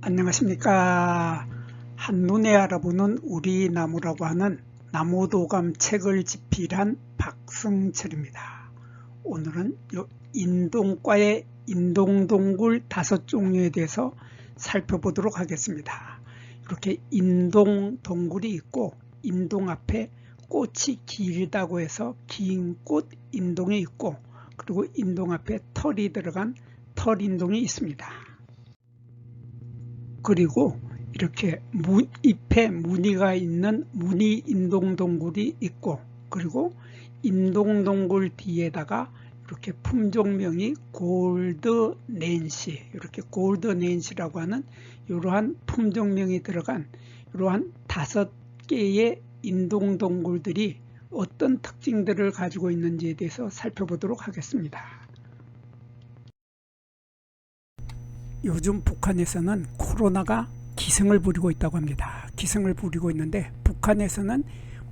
안녕하십니까. 한눈에 알아보는 우리 나무라고 하는 나무도감 책을 집필한 박승철입니다. 오늘은 인동과의 인동동굴 5종류에 대해서 살펴보도록 하겠습니다. 이렇게 인동동굴이 있고 인동 앞에 꽃이 길다고 해서 긴 꽃 인동이 있고, 그리고 인동 앞에 털이 들어간 털인동이 있습니다. 그리고 이렇게 잎에 무늬가 있는 무늬 인동동굴이 있고, 그리고 인동동굴 뒤에다가 이렇게 품종명이 골드낸시, 이렇게 골드낸시라고 하는 이러한 품종명이 들어간 이러한 5개의 인동동굴들이 어떤 특징들을 가지고 있는지에 대해서 살펴보도록 하겠습니다. 요즘 북한에서는 코로나가 기승을 부리고 있다고 합니다. 기승을 부리고 있는데, 북한에서는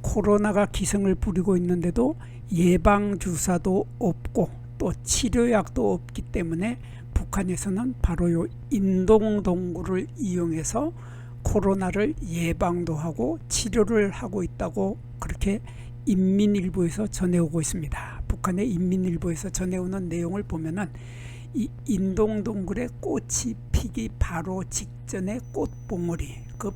코로나가 기승을 부리고 있는데도 예방주사도 없고 또 치료약도 없기 때문에 북한에서는 바로 요 인동동굴을 이용해서 코로나를 예방도 하고 치료를 하고 있다고 그렇게 인민일보에서 전해오고 있습니다. 북한의 인민일보에서 전해오는 내용을 보면은 이 인동동굴에 꽃이 피기 바로 직전에 꽃봉오리, 그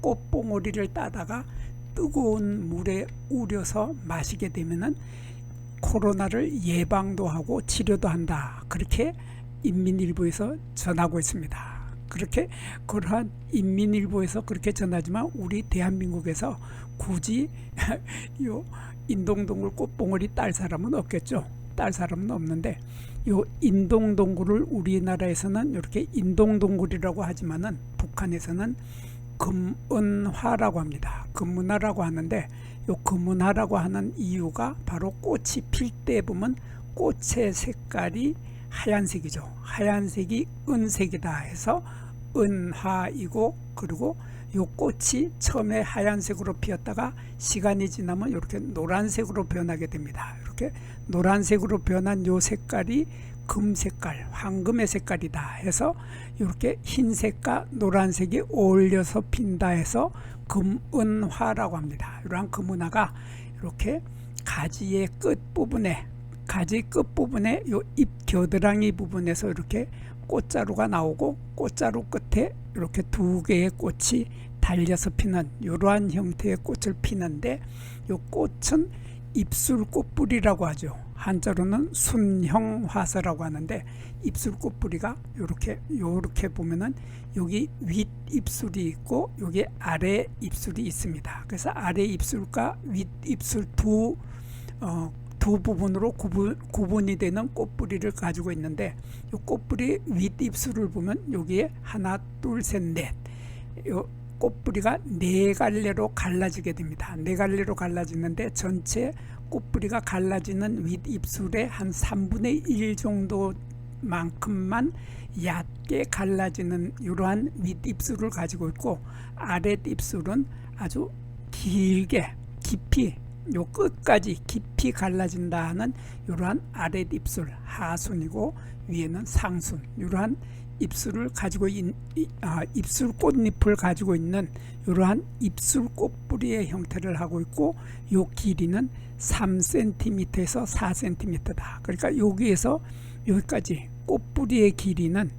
꽃봉오리를 따다가 뜨거운 물에 우려서 마시게 되면은 코로나를 예방도 하고 치료도 한다, 그렇게 인민일보에서 전하고 있습니다. 그렇게 그러한 인민일보에서 그렇게 전하지만 우리 대한민국에서 굳이 요 인동동굴 꽃봉오리 딸 사람은 없겠죠. 딸 사람은 없는데, 요 인동동굴을 우리나라에서는 이렇게 인동동굴이라고 하지만은 북한에서는 금은화라고 합니다. 금은화라고 하는데, 요 금은화라고 하는 이유가 바로 꽃이 필 때 보면 꽃의 색깔이 하얀색이죠. 하얀색이 은색이다 해서 은화이고, 그리고 요 꽃이 처음에 하얀색으로 피었다가 시간이 지나면 이렇게 노란색으로 변하게 됩니다. 이렇게 노란색으로 변한 요 색깔이 금색깔, 황금의 색깔이다 해서 이렇게 흰색과 노란색이 어울려서 핀다 해서 금은화라고 합니다. 이러한 금은화가 이렇게 가지의 끝부분에, 가지 끝부분에 요 잎 겨드랑이 부분에서 이렇게 꽃자루가 나오고, 꽃자루 끝에 이렇게 2개의 꽃이 달려서 피는 이러한 형태의 꽃을 피는데, 이 꽃은 입술꽃뿌리라고 하죠. 한자로는 순형화서라고 하는데, 입술꽃뿌리가 요렇게 보면은 여기 윗 입술이 있고 여기 아래 입술이 있습니다. 그래서 아래 입술과 윗 입술 두 부분으로 구분이 되는 꽃뿌리를 가지고 있는데, 이 꽃뿌리 윗입술을 보면 여기에 하나, 둘, 셋, 넷, 요 꽃뿌리가 4갈래로 갈라지게 됩니다. 4갈래로 갈라지는데, 전체 꽃뿌리가 갈라지는 윗입술의 한 3분의 1 정도만큼만 얕게 갈라지는 이러한 윗입술을 가지고 있고, 아랫입술은 아주 길게 깊이 요 끝까지 깊이 갈라진다 하는 이러한 아랫입술 하순이고, 위에는 상순, 이러한 입술을 가지고 입술 꽃잎을 가지고 있는 이러한 입술 꽃뿌리의 형태를 하고 있고, 요 길이는 3cm에서 4cm다. 그러니까 여기에서 여기까지 꽃뿌리의 길이는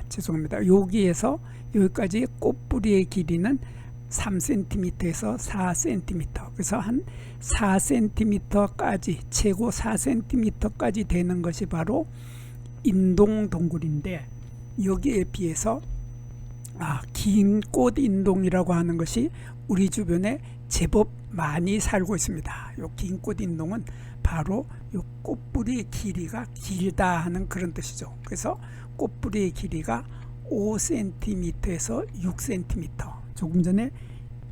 죄송합니다. 여기에서 여기까지 꽃뿌리의 길이는 3cm에서 4cm, 그래서 한 4cm까지, 최고 4cm까지 되는 것이 바로 인동동굴인데, 여기에 비해서 긴 꽃인동이라고 하는 것이 우리 주변에 제법 많이 살고 있습니다. 요 긴 꽃인동은 바로 요 꽃뿌리의 길이가 길다 하는 그런 뜻이죠. 그래서 꽃뿌리의 길이가 5cm에서 6cm, 조금 전에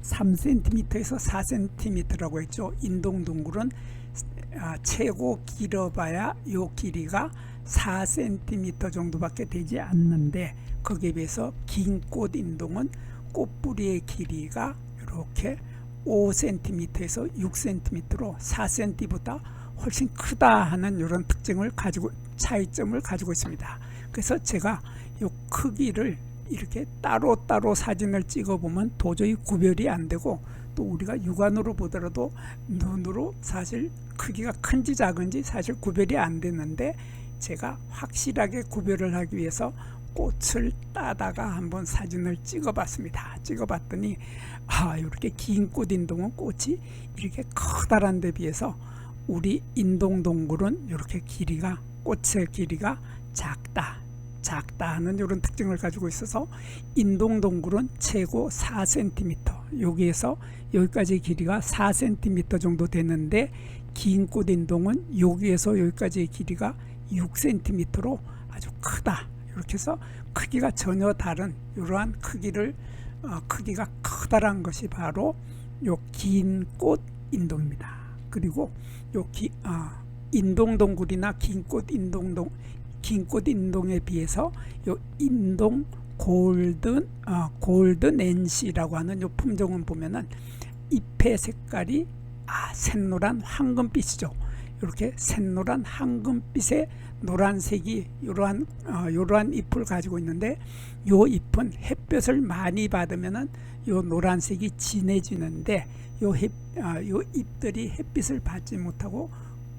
3cm에서 4cm라고 했죠. 인동동굴은 최고 길어봐야 요 길이가 4cm 정도밖에 되지 않는데, 거기에 비해서 긴 꽃인동은 꽃뿌리의 길이가 이렇게 5cm에서 6cm로 4cm보다 훨씬 크다 하는 이런 차이점을 가지고 있습니다. 그래서 제가 이 크기를 이렇게 따로따로 사진을 찍어보면 도저히 구별이 안 되고, 또 우리가 육안으로 보더라도 눈으로 사실 크기가 큰지 작은지 사실 구별이 안 되는데, 제가 확실하게 구별을 하기 위해서 꽃을 따다가 한번 사진을 찍어봤습니다. 찍어봤더니 이렇게 긴 꽃인동은 꽃이 이렇게 커다란 데 비해서 우리 인동동굴은 이렇게 길이가, 꽃의 길이가 작다 하는 이런 특징을 가지고 있어서, 인동동굴은 최고 4cm, 여기에서 여기까지 길이가 4cm 정도 되는데, 긴 꽃인동은 여기에서 여기까지의 길이가 6cm로 아주 크다. 이렇게 해서 크기가 전혀 다른 이러한 크기가 커다란 것이 바로 요 긴 꽃 인동입니다. 그리고 요 인동동굴이나 긴 꽃 인동에 비해서 요 인동 골든 낸시라고 하는 요 품종은 보면은 잎의 색깔이 샛노란 황금빛이죠. 이렇게 샛노란 황금빛의 노란색이 이러한 잎을 가지고 있는데, 요 잎은 햇볕을 많이 받으면은 요 노란색이 진해지는데, 요 잎들이 햇빛을 받지 못하고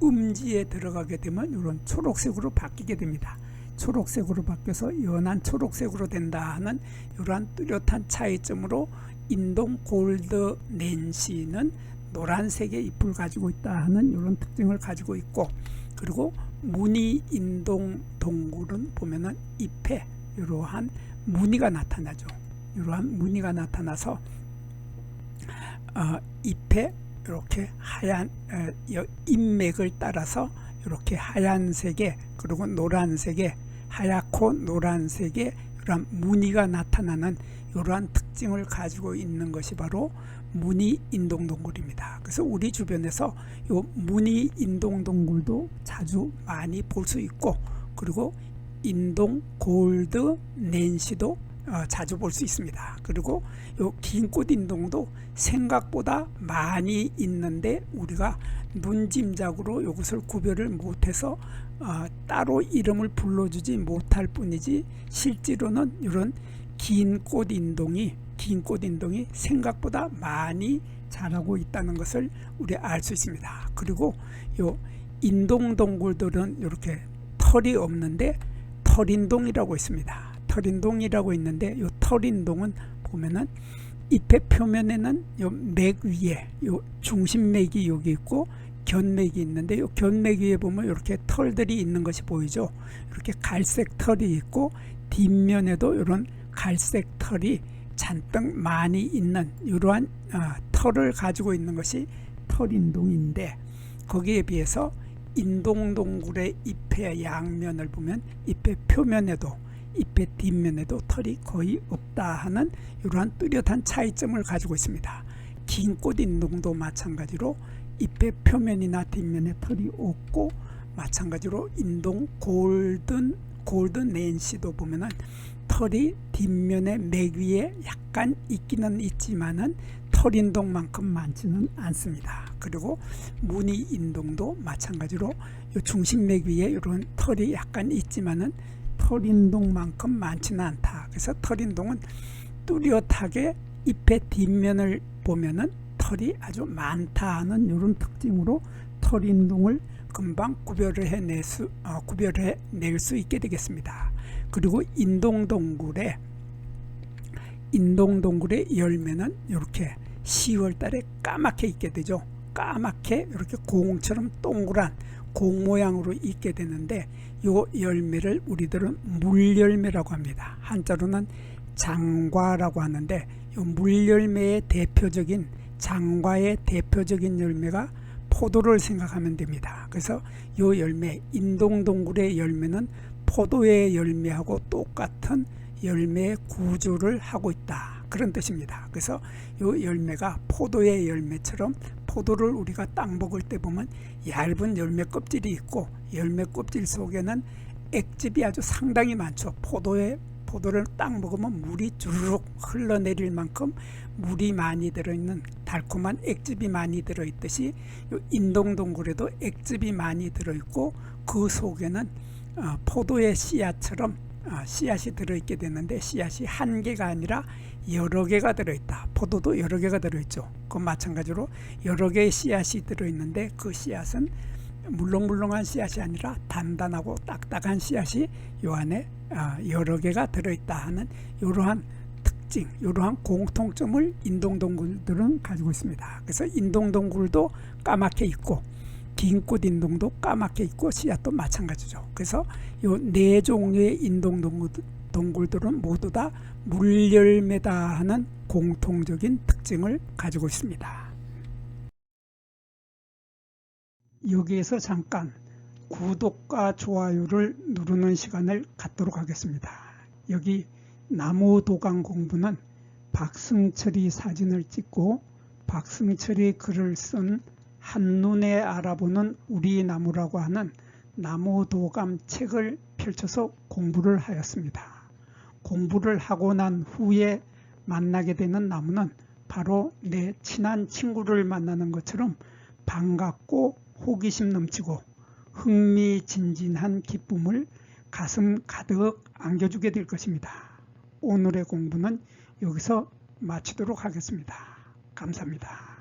음지에 들어가게 되면 이런 초록색으로 바뀌게 됩니다. 초록색으로 바뀌어서 연한 초록색으로 된다 하는 이러한 뚜렷한 차이점으로 인동 골드 낸시는 노란색의 잎을 가지고 있다 하는 이런 특징을 가지고 있고, 그리고 무늬 인동 동굴은 보면은 잎에 이러한 무늬가 나타나죠. 이러한 무늬가 나타나서 잎에 이렇게 하얀 잎맥을 따라서 이렇게 하얀색의, 그리고 노란색의, 하얗고 노란색의 이러한 무늬가 나타나는 이러한 특징을 가지고 있는 것이 바로 무늬 인동동굴입니다. 그래서 우리 주변에서 이 무늬 인동동굴도 자주 많이 볼 수 있고, 그리고 인동 골드 낸시도 자주 볼 수 있습니다. 그리고 이 긴 꽃 인동도 생각보다 많이 있는데, 우리가 눈짐작으로 이것을 구별을 못해서 따로 이름을 불러주지 못할 뿐이지, 실제로는 이런 긴 꽃 인동이 생각보다 많이 자라고 있다는 것을 우리 알 수 있습니다. 그리고 요 인동동굴들은 이렇게 털이 없는데 털인동이라고 있습니다. 털인동이라고 있는데, 요 털인동은 보면은 잎의 표면에는 요 맥 위에 요 중심맥이 여기 있고 견맥이 있는데, 요 견맥 위에 보면 이렇게 털들이 있는 것이 보이죠. 이렇게 갈색 털이 있고, 뒷면에도 이런 갈색 털이 잔뜩 많이 있는 이러한 털을 가지고 있는 것이 털인동인데, 거기에 비해서 인동동굴의 잎의 양면을 보면 잎의 표면에도 잎의 뒷면에도 털이 거의 없다 하는 이러한 뚜렷한 차이점을 가지고 있습니다. 긴 꽃 인동도 마찬가지로 잎의 표면이나 뒷면에 털이 없고, 마찬가지로 인동 골든 낸시도 보면은 털이 뒷면에 맥 위에 약간 있기는 있지만은 털인동만큼 많지는 않습니다. 그리고 무늬 인동도 마찬가지로 이 중심맥 위에 이런 털이 약간 있지만은 털인동만큼 많지는 않다. 그래서 털인동은 뚜렷하게 잎의 뒷면을 보면은 털이 아주 많다 하는 이런 특징으로 털인동을 금방 구별해낼 수 있게 되겠습니다. 그리고 인동동굴의 열매는 이렇게 10월 달에 까맣게 있게 되죠. 까맣게 이렇게 공처럼 동그란 공 모양으로 있게 되는데, 이 열매를 우리들은 물열매라고 합니다. 한자로는 장과라고 하는데, 이 물열매의 대표적인, 장과의 대표적인 열매가 포도를 생각하면 됩니다. 그래서 이 열매, 인동동굴의 열매는 포도의 열매하고 똑같은 열매의 구조를 하고 있다, 그런 뜻입니다. 그래서 이 열매가 포도의 열매처럼, 포도를 우리가 딱 먹을 때 보면 얇은 열매 껍질이 있고, 열매 껍질 속에는 액즙이 아주 상당히 많죠. 포도를 딱 먹으면 물이 주르륵 흘러내릴 만큼 물이 많이 들어있는, 달콤한 액즙이 많이 들어있듯이 이 인동동굴에도 액즙이 많이 들어있고, 그 속에는 포도의 씨앗처럼 씨앗이 들어있게 되는데 씨앗이 한 개가 아니라 여러 개가 들어있다. 포도도 여러 개가 들어있죠. 그 마찬가지로 여러 개의 씨앗이 들어있는데 그 씨앗은 물렁물렁한 씨앗이 아니라 단단하고 딱딱한 씨앗이 요 안에 여러 개가 들어있다 하는 이러한 특징, 이러한 공통점을 인동동굴들은 가지고 있습니다. 그래서 인동동굴도 까맣게 있고 긴꽃 인동도 까맣게 있고 씨앗도 마찬가지죠. 그래서 이 네 종류의 인동동굴들은 모두 다 물열매다 하는 공통적인 특징을 가지고 있습니다. 여기에서 잠깐 구독과 좋아요를 누르는 시간을 갖도록 하겠습니다. 여기 나무도감 공부는 박승철이 사진을 찍고 박승철이 글을 쓴 한눈에 알아보는 우리 나무라고 하는 나무도감 책을 펼쳐서 공부를 하였습니다. 공부를 하고 난 후에 만나게 되는 나무는 바로 내 친한 친구를 만나는 것처럼 반갑고 호기심 넘치고 흥미진진한 기쁨을 가슴 가득 안겨주게 될 것입니다. 오늘의 공부는 여기서 마치도록 하겠습니다. 감사합니다.